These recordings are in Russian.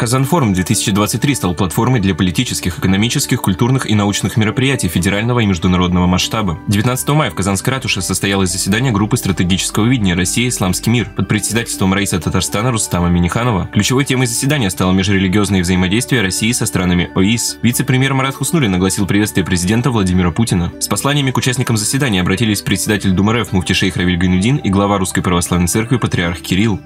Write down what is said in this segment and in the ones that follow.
Казан-форум 2023 стал платформой для политических, экономических, культурных и научных мероприятий федерального и международного масштаба. 19 мая в Казанской ратуше состоялось заседание группы стратегического видения «Россия. Исламский мир» под председательством раиса Татарстана Рустама Минниханова. Ключевой темой заседания стало межрелигиозное взаимодействие России со странами ОИС. Вице-премьер Марат Хуснуллин огласил приветствие президента Владимира Путина. С посланиями к участникам заседания обратились председатель Думы РФ муфти шейх Равиль Гайнуддин и глава Русской Православной Церкви патриарх Кирилл.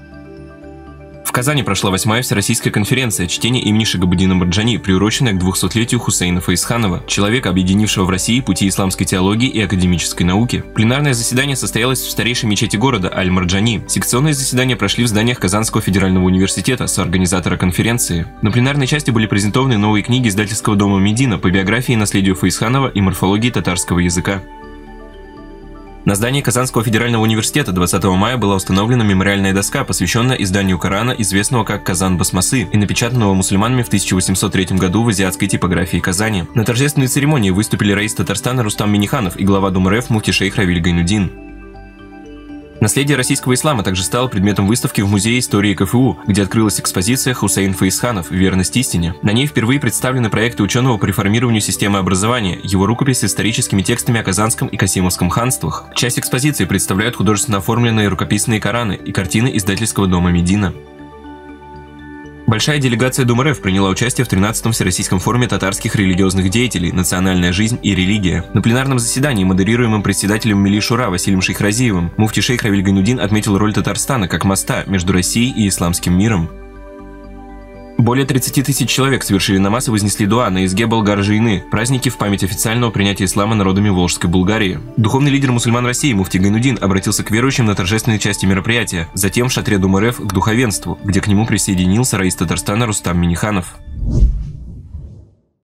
В Казани прошла 8-я всероссийская конференция «Чтение имени Шигабуддина Марджани», приуроченная к 200-летию Хусейна Фаизханова, человека, объединившего в России пути исламской теологии и академической науки. Пленарное заседание состоялось в старейшей мечети города Аль-Марджани. Секционные заседания прошли в зданиях Казанского федерального университета, соорганизатора конференции. На пленарной части были презентованы новые книги издательского дома Медина по биографии и наследию Фаизханова и морфологии татарского языка. На здании Казанского федерального университета 20 мая была установлена мемориальная доска, посвященная изданию Корана, известного как Казан Басмасы, и напечатанного мусульманами в 1803 году в азиатской типографии Казани. На торжественной церемонии выступили раис Татарстана Рустам Минниханов и глава Думы РФ муфти шейх Равиль Гайнуддин. Наследие российского ислама также стало предметом выставки в Музее истории КФУ, где открылась экспозиция «Хусейн Фаизханов. Верность истине». На ней впервые представлены проекты ученого по реформированию системы образования, его рукопись с историческими текстами о Казанском и Касимовском ханствах. Часть экспозиции представляют художественно оформленные рукописные Кораны и картины издательского дома Медина. Большая делегация Думы РФ приняла участие в 13-м Всероссийском форуме татарских религиозных деятелей «Национальная жизнь и религия». На пленарном заседании, модерируемым председателем Милли Шура Василием Шейхразиевым, муфти шейх Равиль Гайнуддин отметил роль Татарстана как моста между Россией и исламским миром. Более 30 тысяч человек совершили намаз и вознесли дуа на Изге Болгар-Жейны, праздники в память официального принятия ислама народами Волжской Булгарии. Духовный лидер мусульман России муфти Гайнуддин обратился к верующим на торжественной части мероприятия, затем в шатре Думы РФ к духовенству, где к нему присоединился раис Татарстана Рустам Минниханов.